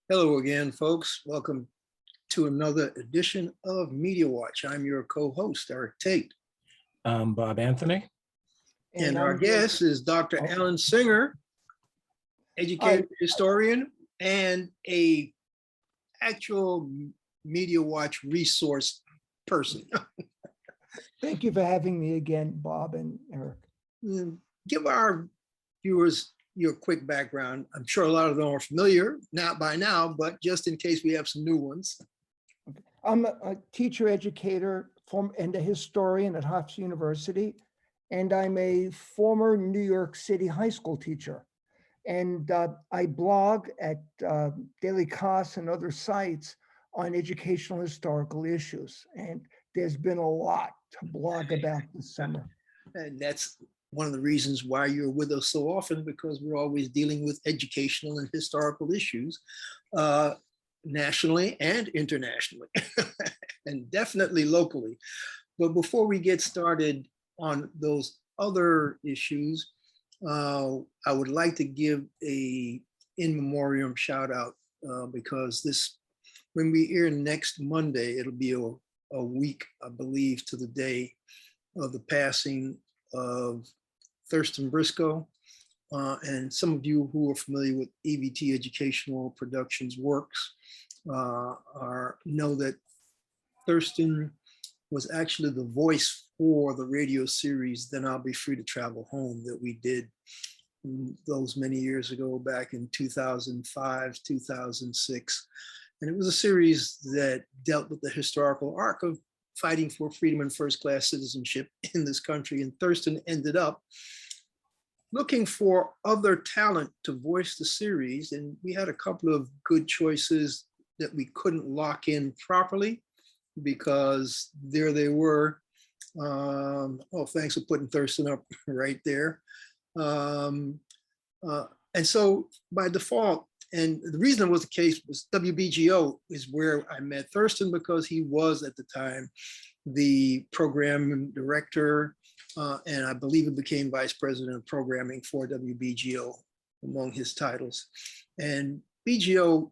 Hello again, folks. Welcome to another edition of Media Watch. I'm your co-host, Eric Tait. Bob Anthony. And our guest is Dr. Alan Singer, educator, historian, and a actual Media Watch resource person. Thank you for having me again, Bob and Eric. Give our viewers your quick background. I'm sure a lot of them are familiar, not by now, but just in case we have some new ones. Okay. I'm a teacher educator and a historian at Hofstra University, and I'm a former New York City high school teacher. And I blog at Daily Kos and other sites on educational historical issues. And there's been a lot to blog about this summer. And that's one of the reasons why you're with us so often, because we're always dealing with educational and historical issues, nationally and internationally, and definitely locally. But before we get started on those other issues, I would like to give a in memoriam shout out because when we air next Monday, it'll be a week, I believe, to the day of the passing of Thurston Briscoe. And some of you who are familiar with EVT Educational Productions works know that Thurston was actually the voice for the radio series Then I'll Be Free to Travel Home that we did those many years ago, back in 2005, 2006. And it was a series that dealt with the historical arc of fighting for freedom and first-class citizenship in this country. And Thurston ended up looking for other talent to voice the series. And we had a couple of good choices that we couldn't lock in properly because there they were. Oh, thanks for putting Thurston up right there. And so by default, and the reason it was the case was WBGO is where I met Thurston, because he was at the time the program director, and I believe he became vice president of programming for WBGO among his titles. And BGO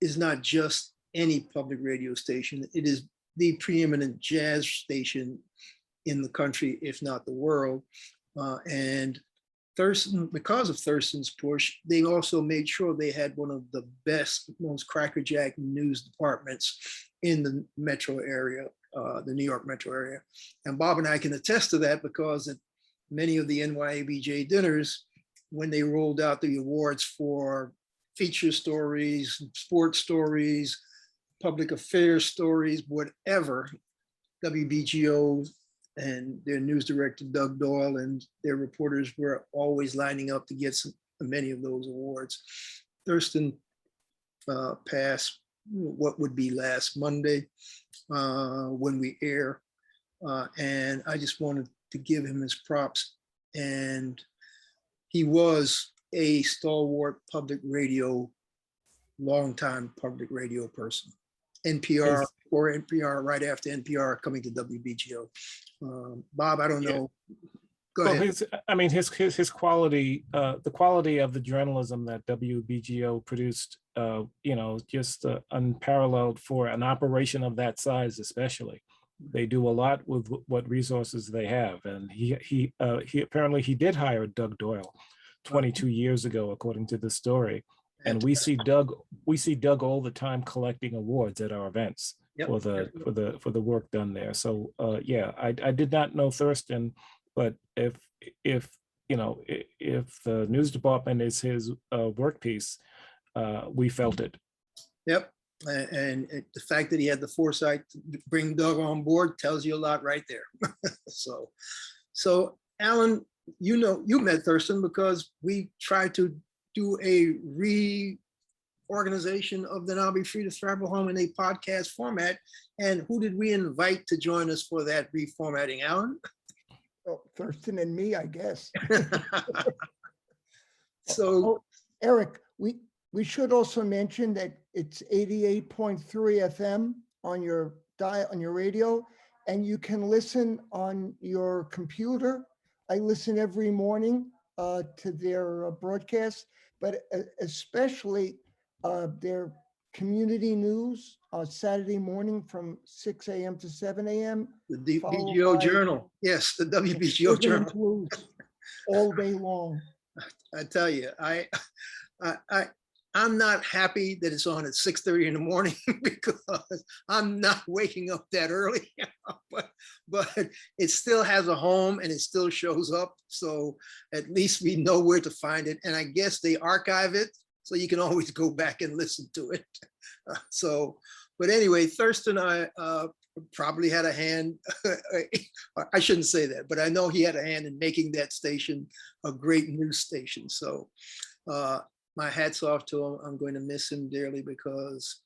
is not just any public radio station. It is the preeminent jazz station in the country, if not the world. And Thurston, because of Thurston's push, they also made sure they had one of the best, most crackerjack news departments in the metro area, the New York metro area. And Bob and I can attest to that, because at many of the NYABJ dinners, when they rolled out the awards for feature stories, sports stories, public affairs stories, whatever, WBGO and their news director, Doug Doyle, and their reporters were always lining up to get many of those awards. Thurston passed what would be last Monday when we air. And I just wanted to give him his props. And he was a stalwart public radio, longtime public radio person. NPR, or NPR, right after NPR, coming to WBGO. Bob, I don't know. Go ahead. His quality, the quality of the journalism that WBGO produced, just unparalleled for an operation of that size, especially. They do a lot with what resources they have, and he apparently did hire Doug Doyle 22 years ago, according to the story. And we see Doug all the time collecting awards at our events. Yep. for the work done there. So yeah, I did not know Thurston, but if the news department is his workpiece, we felt it. Yep. And the fact that he had the foresight to bring Doug on board tells you a lot right there. So Alan, you met Thurston because we tried to do a reorganization of Then I'll Be Free to Travel Home in a podcast format. And who did we invite to join us for that reformatting, Alan? Well, Thurston and me, I guess. So, Eric, we should also mention that it's 88.3 FM on your radio, and you can listen on your computer. I listen every morning to their broadcast, but especially their community news Saturday morning from 6 a.m. to 7 a.m. The followed WBGO by Journal. Yes, the WBGO Rhythm and Journal. Blues all day long. I tell you, I'm not happy that it's on at 6:30 in the morning because I'm not waking up that early, but it still has a home and it still shows up. So at least we know where to find it. And I guess they archive it, so you can always go back and listen to it. But anyway, Thurston, I probably had a hand. I shouldn't say that, but I know he had a hand in making that station a great news station. So my hat's off to him. I'm going to miss him dearly because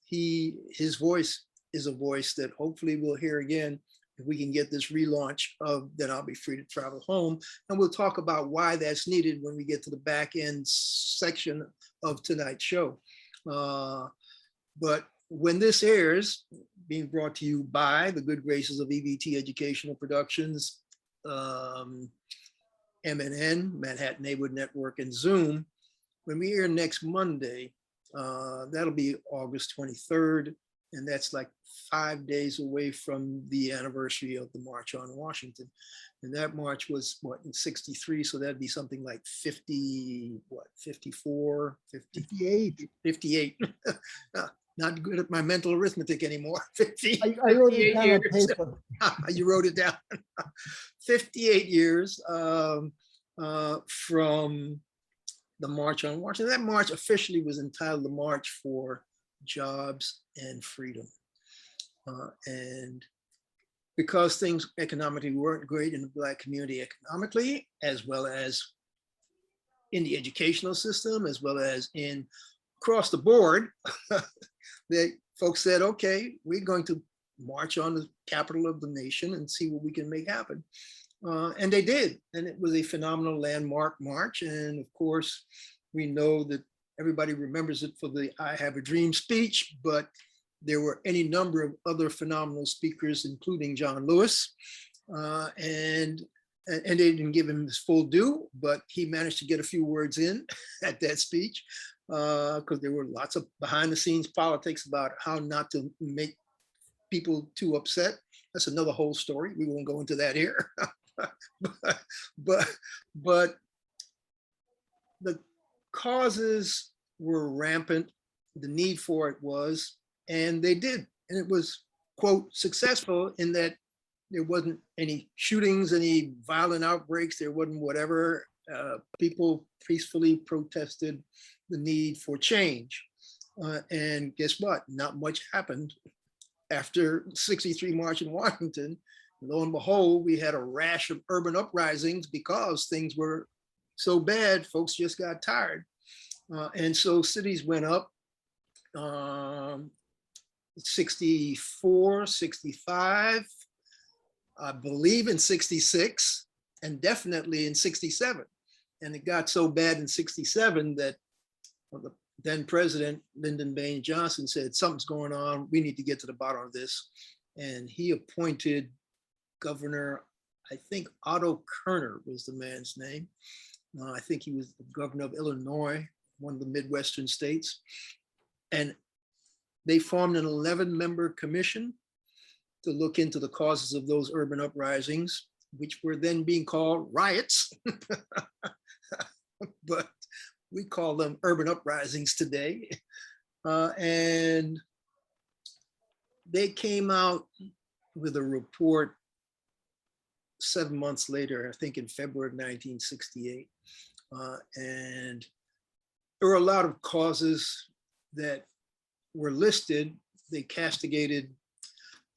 his voice is a voice that hopefully we'll hear again. If we can get this relaunch of Then I'll Be Free to Travel Home. And we'll talk about why that's needed when we get to the back end section of tonight's show. But when this airs, being brought to you by the good graces of EVT Educational Productions, MNN, Manhattan Neighborhood Network, and Zoom, when we air next Monday, that'll be August 23rd, and that's like 5 days away from the anniversary of the March on Washington. And that march was what, in 63, so that'd be something like 50, what, 54, 58. 58. Not good at my mental arithmetic anymore. 50, I wrote it 58 down on years. paper. You wrote it down. 58 years from the March on Washington. That march officially was entitled the March for Jobs and Freedom. And because things economically weren't great in the Black community economically, as well as in the educational system, as well as in across the board, the folks said, okay, we're going to march on the capital of the nation and see what we can make happen. And they did. And it was a phenomenal landmark march. And of course, we know that everybody remembers it for the I Have a Dream speech, but there were any number of other phenomenal speakers, including John Lewis. And they didn't give him his full due, but he managed to get a few words in at that speech, because there were lots of behind the scenes politics about how not to make people too upset. That's another whole story. We won't go into that here. but the causes were rampant. The need for it was, and they did. And it was, quote, successful in that there wasn't any shootings, any violent outbreaks. There wasn't whatever. People peacefully protested the need for change. And guess what? Not much happened after 63 March in Washington. Lo and behold, we had a rash of urban uprisings because things were so bad, folks just got tired. And so cities went up 64, 65, I believe in 66, and definitely in 67. And it got so bad in 67 that the then president, Lyndon Baines Johnson, said, something's going on. We need to get to the bottom of this. And he appointed Governor, I think Otto Kerner was the man's name. I think he was the governor of Illinois, one of the Midwestern states. And they formed an 11-member commission to look into the causes of those urban uprisings, which were then being called riots. But we call them urban uprisings today. And they came out with a report 7 months later, I think in February of 1968. And there were a lot of causes that were listed. They castigated,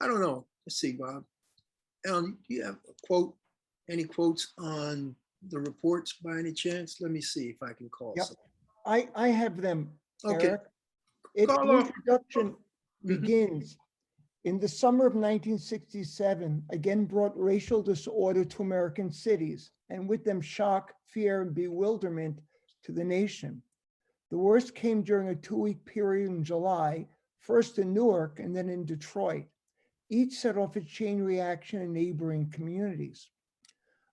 I don't know, let's see, Bob. Alan, do you have a quote, any quotes on the reports by any chance? Let me see if I can call. Yep. I have them, Okay. Eric. The introduction begins, in the summer of 1967, again brought racial disorder to American cities, and with them shock, fear, and bewilderment to the nation. The worst came during a 2-week period in July, first in Newark and then in Detroit. Each set off a chain reaction in neighboring communities.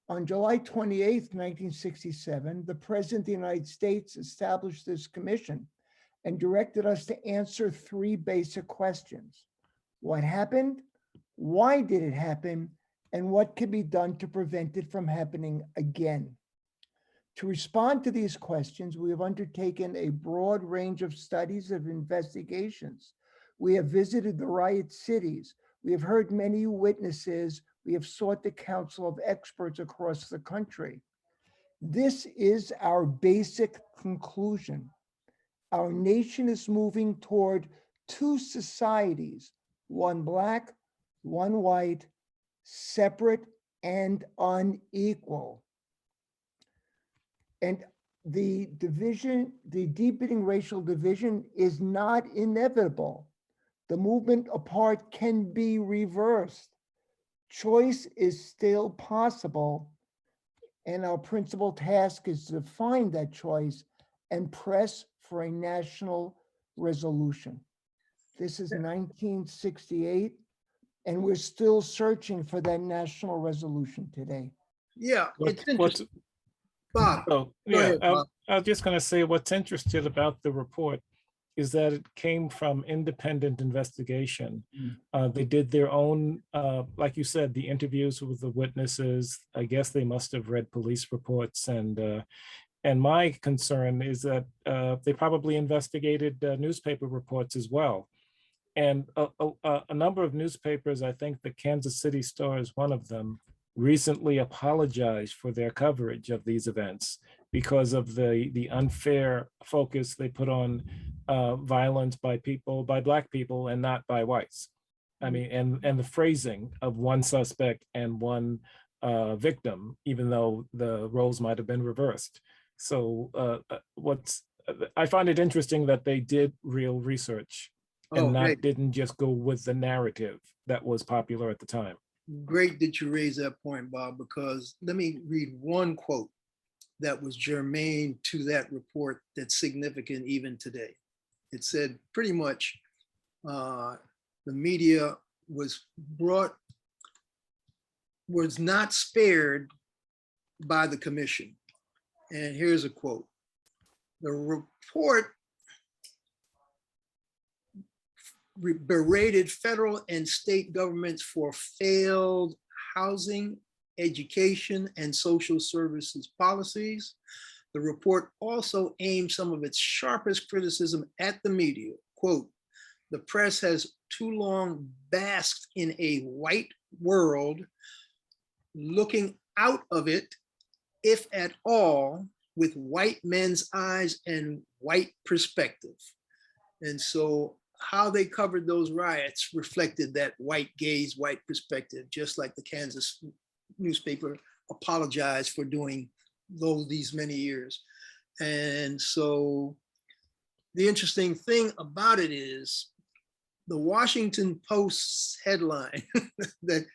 On July 28th, 1967, the President of the United States established this commission and directed us to answer three basic questions. What happened? Why did it happen? And what can be done to prevent it from happening again? To respond to these questions, we have undertaken a broad range of studies of investigations. We have visited the riot cities. We have heard many witnesses. We have sought the counsel of experts across the country. This is our basic conclusion. Our nation is moving toward two societies, one Black, one white, separate and unequal. And the division, the deepening racial division is not inevitable. The movement apart can be reversed. Choice is still possible. And our principal task is to find that choice and press for a national resolution. This is 1968, and we're still searching for that national resolution today. Yeah, it's interesting. Bob, Oh, go ahead, Bob. I was just going to say what's interesting about the report is that it came from independent investigation. They did their own, like you said, the interviews with the witnesses. I guess they must have read police reports, and my concern is that they probably investigated newspaper reports as well. And a number of newspapers, I think the Kansas City Star is one of them, recently apologized for their coverage of these events because of the unfair focus they put on violence by Black people and not by whites. I mean, and the phrasing of one suspect and one victim, even though the roles might have been reversed. So I find it interesting that they did real research and didn't just go with the narrative that was popular at the time. Great that you raised that point, Bob, because let me read one quote that was germane to that report that's significant even today. It said pretty much the media was not spared by the commission. And here's a quote. The report berated federal and state governments for failed housing, education, and social services policies. The report also aimed some of its sharpest criticism at the media. Quote, the press has too long basked in a white world, looking out of it, if at all, with white men's eyes and white perspective. And so how they covered those riots reflected that white gaze, white perspective, just like the Kansas newspaper apologized for doing these many years. And so the interesting thing about it is the Washington Post's headline that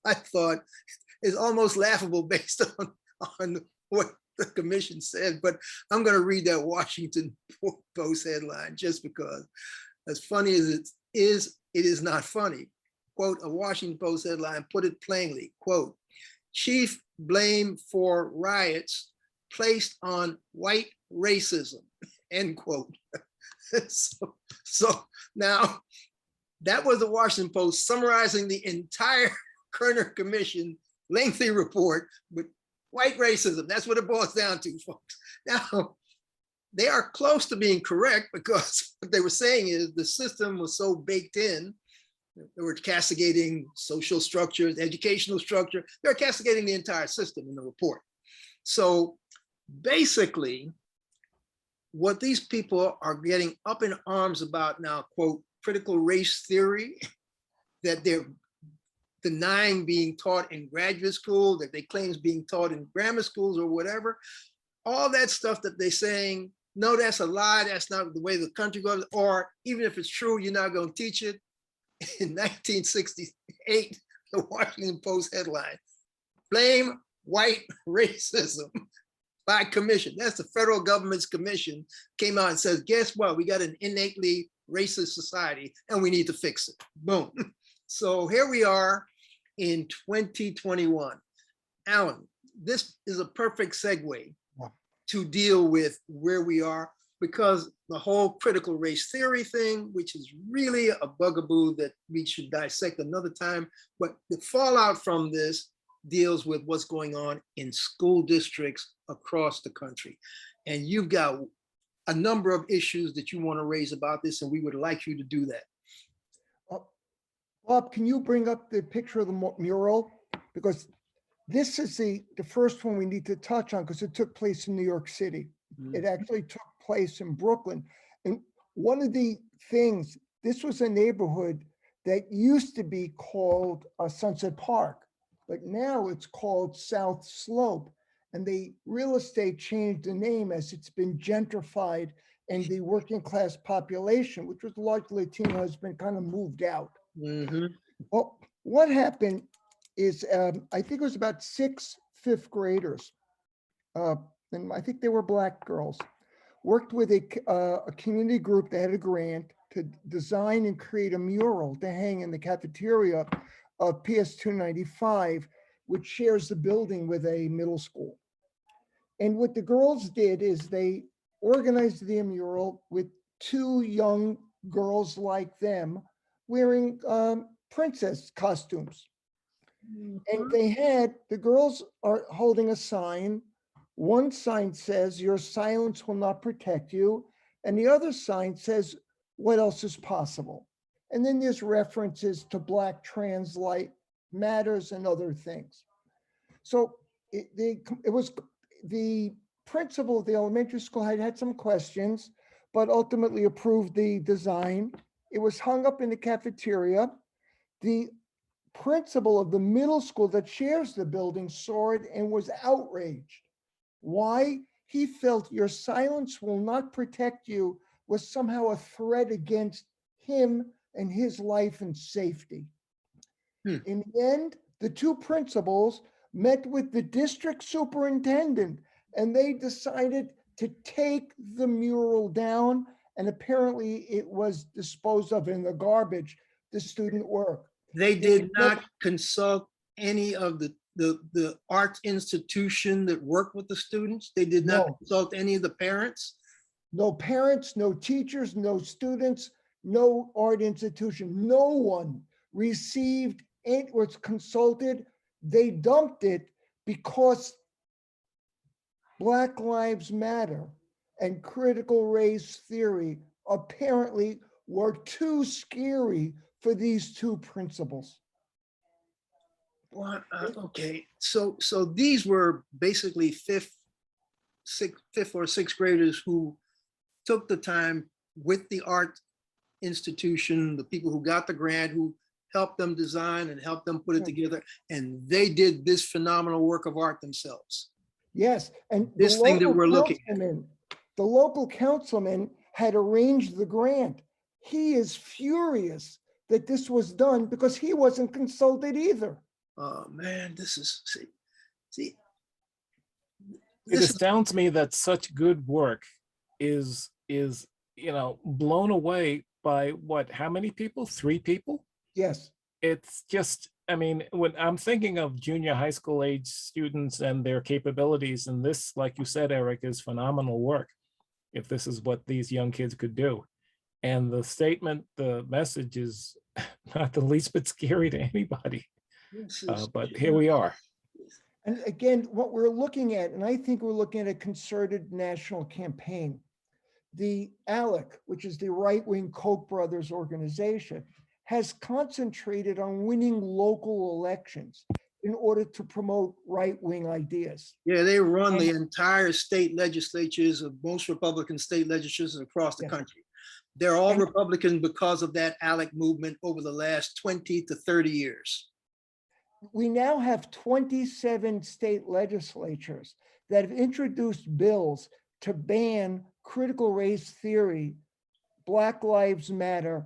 I thought is almost laughable based on what the commission said, but I'm going to read that Washington Post headline just because, as funny as it is not funny. Quote, a Washington Post headline put it plainly, quote, chief blame for riots placed on white racism, end quote. So now that was the Washington Post summarizing the entire Kerner Commission lengthy report with white racism. That's what it boils down to, folks. Now, they are close to being correct because what they were saying is the system was so baked in. They were castigating social structures, educational structure. They're castigating the entire system in the report. So basically, what these people are getting up in arms about now, quote, critical race theory, that they're denying being taught in graduate school, that they claim is being taught in grammar schools or whatever, all that stuff that they're saying, no, that's a lie, that's not the way the country goes, or even if it's true, you're not going to teach it. In 1968, the Washington Post headline, blame white racism by commission. That's the federal government's commission came out and says, guess what? We got an innately racist society and we need to fix it. Boom. So here we are in 2021. Alan, this is a perfect segue to deal with where we are. because the whole critical race theory thing, which is really a bugaboo that we should dissect another time, but the fallout from this deals with what's going on in school districts across the country. And you've got a number of issues that you want to raise about this, and we would like you to do that. Bob, can you bring up the picture of the mural? Because this is the first one we need to touch on because it took place in New York City. It actually took place in Brooklyn. And one of the things, this was a neighborhood that used to be called Sunset Park, but now it's called South Slope. And the real estate changed the name as it's been gentrified, and the working class population, which was largely Latino, has been kind of moved out. Well, what happened is, I think it was about 6 fifth graders, and I think they were Black girls, worked with a community group that had a grant to design and create a mural to hang in the cafeteria of PS 295, which shares the building with a middle school. And what the girls did is they organized the mural with 2 young girls like them wearing princess costumes. And they had, the girls are holding a sign. One sign says, "Your silence will not protect you." And the other sign says, "What else is possible?" And then there's references to Black trans life matters and other things. So it was the principal of the elementary school had some questions, but ultimately approved the design. It was hung up in the cafeteria. The principal of the middle school that shares the building saw it and was outraged. Why? He felt your silence will not protect you was somehow a threat against him and his life and safety. In the end, the 2 principals met with the district superintendent, and they decided to take the mural down, and apparently it was disposed of in the garbage, the student work. They did not consult any of the arts institution that worked with the students. They did not consult any of the parents. No parents, no teachers, no students, no art institution. No one received it, was consulted. They dumped it because Black Lives Matter and critical race theory apparently were too scary for these 2 principals. Well, okay, so these were basically fifth or sixth graders who took the time with the art institution, the people who got the grant, who helped them design and helped them put it together, and they did this phenomenal work of art themselves. Yes, and this thing that we're looking at. The local councilman had arranged the grant. He is furious that this was done because he wasn't consulted either. Oh man, this is, see. It astounds me that such good work is blown away by what, how many people? 3 people? Yes. It's just, I mean, when I'm thinking of junior high school age students and their capabilities, and this, like you said, Eric, is phenomenal work, if this is what these young kids could do. And the statement, the message is not the least bit scary to anybody. But here we are. And again, what we're looking at, and I think we're looking at a concerted national campaign. The ALEC, which is the right-wing Koch brothers organization, has concentrated on winning local elections in order to promote right-wing ideas. Yeah, they run the entire state legislatures of most Republican state legislatures across the country. They're all Republican because of that ALEC movement over the last 20 to 30 years. We now have 27 state legislatures that have introduced bills to ban critical race theory, Black Lives Matter,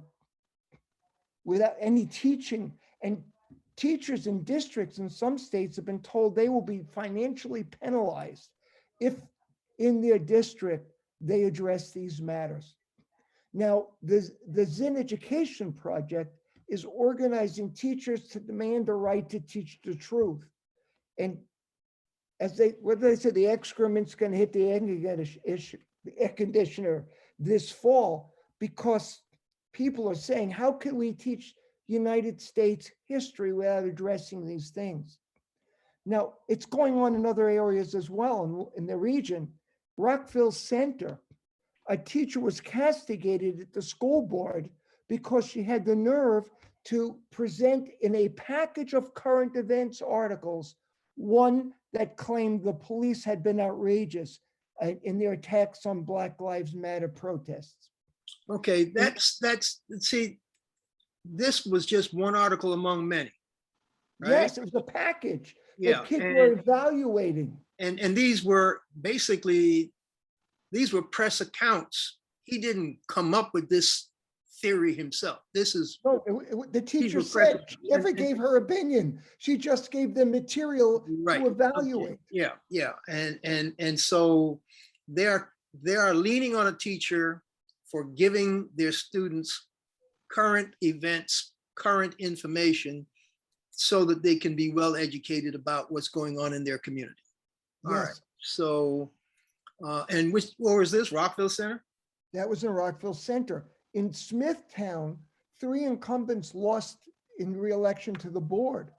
without any teaching. And teachers in districts in some states have been told they will be financially penalized if in their district they address these matters. Now, the Zinn Education Project is organizing teachers to demand the right to teach the truth. And as what they say, the excrement's going to hit the egg issue. the air conditioner this fall, because people are saying, how can we teach United States history without addressing these things? Now, it's going on in other areas as well in the region. Rockville Center, a teacher was castigated at the school board because she had the nerve to present in a package of current events articles one that claimed the police had been outrageous in their attacks on Black Lives Matter protests. Okay, see, this was just one article among many, right? Yes, it was a package Yeah, that kids were evaluating. And these were basically, these were press accounts. He didn't come up with this theory himself. This is— No, the teacher said she never gave her opinion. She just gave them material to evaluate. Okay. Yeah. And so they are leaning on a teacher for giving their students current events, current information, so that they can be well educated about what's going on in their community. All right. So, and where was this? Rockville Center? That was in Rockville Center. In Smithtown, 3 incumbents lost in re-election to the board.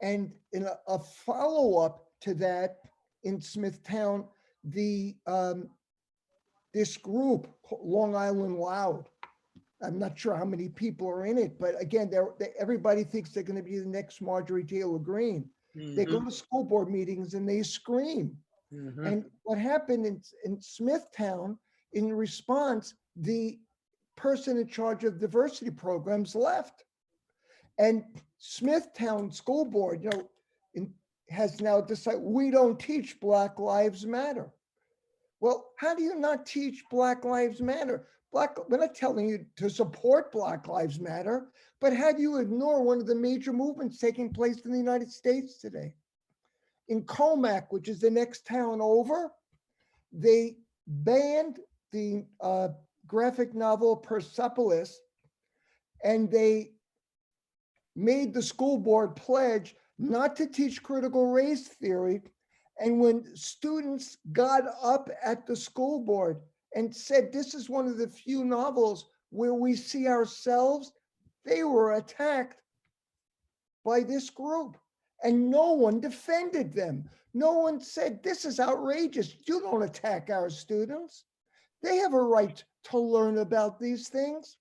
And in a follow-up to that, in Smithtown, this group, Long Island Loud, I'm not sure how many people are in it, but again, everybody thinks they're going to be the next Marjorie Taylor Greene. They go to school board meetings and they scream. And what happened in Smithtown, in response, the person in charge of diversity programs left. And Smithtown School Board, has now decided we don't teach Black Lives Matter. Well, how do you not teach Black Lives Matter? We're not telling you to support Black Lives Matter, but how do you ignore one of the major movements taking place in the United States today? In Comac, which is the next town over, they banned the graphic novel Persepolis, and they made the school board pledge not to teach critical race theory. And when students got up at the school board and said, this is one of the few novels where we see ourselves, they were attacked by this group. And no one defended them. No one said, this is outrageous. You don't attack our students. They have a right to learn about these things.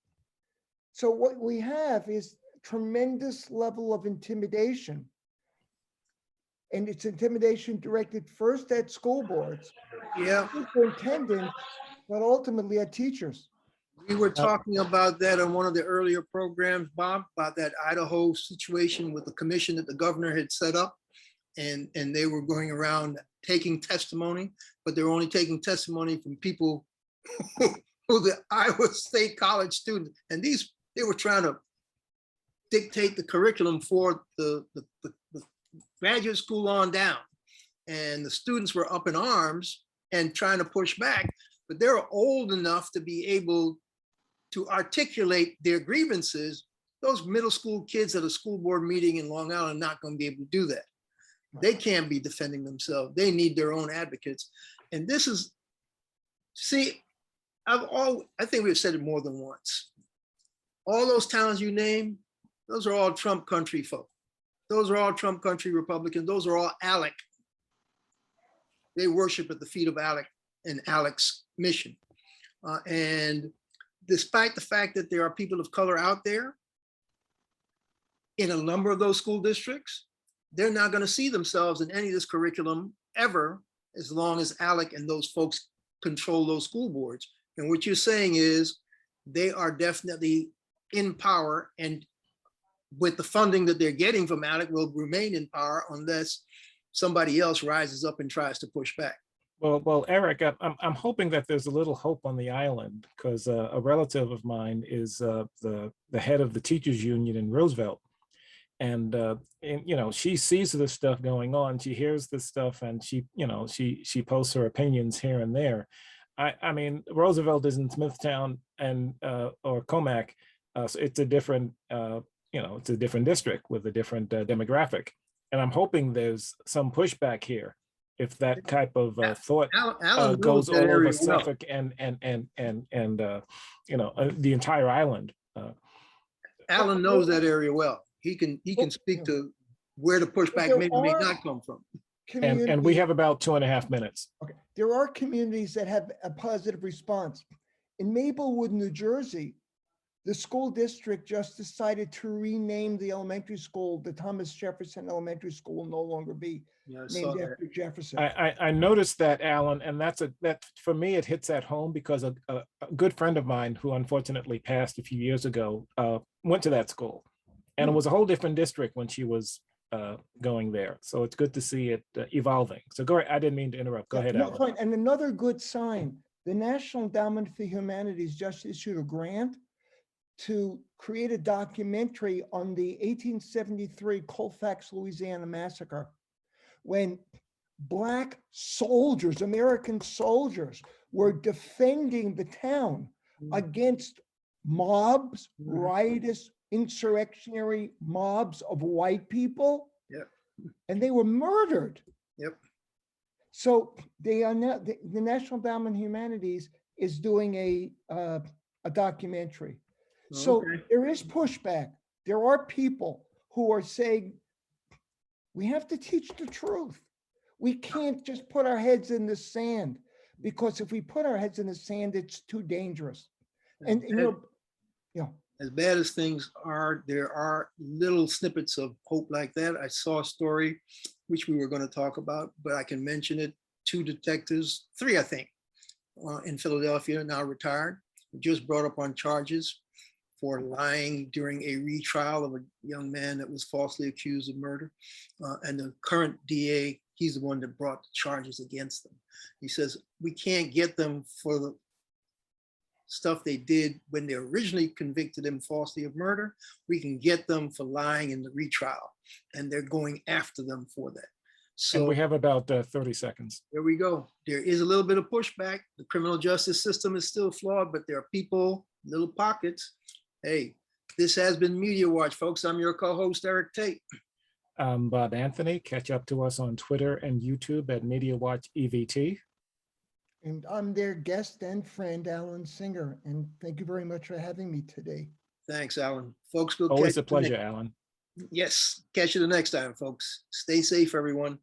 So what we have is tremendous level of intimidation. And it's intimidation directed first at school boards, superintendents, but ultimately at teachers. We were talking about that on one of the earlier programs, Bob, about that Idaho situation with the commission that the governor had set up. And they were going around taking testimony, but they were only taking testimony from people who the Iowa State College students. And they were trying to dictate the curriculum for the graduate school on down. And the students were up in arms and trying to push back, but they're old enough to be able to articulate their grievances. Those middle school kids at a school board meeting in Long Island are not going to be able to do that. They can't be defending themselves. They need their own advocates. And this is, see, I think we've said it more than once. All those towns you name, those are all Trump country folk. Those are all Trump country Republicans. Those are all ALEC. They worship at the feet of ALEC and ALEC's mission. And despite the fact that there are people of color out there in a number of those school districts, they're not going to see themselves in any of this curriculum ever, as long as ALEC and those folks control those school boards. And what you're saying is they are definitely in power, and with the funding that they're getting from ALEC will remain in power unless somebody else rises up and tries to push back. Well, Eric, I'm hoping that there's a little hope on the island, because a relative of mine is the head of the teachers union in Roosevelt. And she sees this stuff going on. She hears this stuff, and she posts her opinions here and there. I mean, Roosevelt is in Smithtown and or Comac, so it's a different it's a different district with a different demographic. And I'm hoping there's some pushback here if that type of thought Alan knows goes that all over area well. Suffolk and the entire island. Alan knows that area well. He can speak to where the pushback there may or may are not come from. And we have about 2.5 minutes. Okay, there are communities that have a positive response. In Maplewood, New Jersey, the school district just decided to rename the elementary school. The Thomas Jefferson Elementary School will no longer be Yeah, I saw named that. after Jefferson. I noticed that, Alan, and that for me, it hits at home because a good friend of mine who unfortunately passed a few years ago went to that school, and it was a whole different district when she was going there. So it's good to see it evolving. So go ahead. I didn't mean to interrupt. Go ahead, No, Alan. fine. And another good sign, the National Endowment for Humanities just issued a grant to create a documentary on the 1873 Colfax, Louisiana massacre, when Black soldiers, American soldiers, were defending the town against mobs, riotous, insurrectionary mobs of white people. Yep. And they were murdered. Yep. So they are now, the National Endowment of Humanities is doing a documentary. So Okay. there is pushback. There are people who are saying, we have to teach the truth. We can't just put our heads in the sand, because if we put our heads in the sand, it's too dangerous. And As bad as things are, there are little snippets of hope like that. I saw a story which we were going to talk about, but I can mention it. 2 detectives, 3, I think, in Philadelphia, now retired, just brought up on charges for lying during a retrial of a young man that was falsely accused of murder. And the current DA, he's the one that brought the charges against them. He says, we can't get them for the stuff they did when they originally convicted him falsely of murder. We can get them for lying in the retrial, and they're going after them for that. So And we have about 30 seconds. there we go. There is a little bit of pushback. The criminal justice system is still flawed, but there are people, little pockets. Hey, this has been Media Watch, folks. I'm your co-host, Eric Tait. I'm Bob Anthony. Catch up to us on Twitter and YouTube at Media Watch EVT. And I'm their guest and friend, Alan Singer. And thank you very much for having me today. Thanks, Alan. Folks, we'll Always catch a pleasure, you Alan. Yes, catch you the next time, folks. Stay safe, everyone.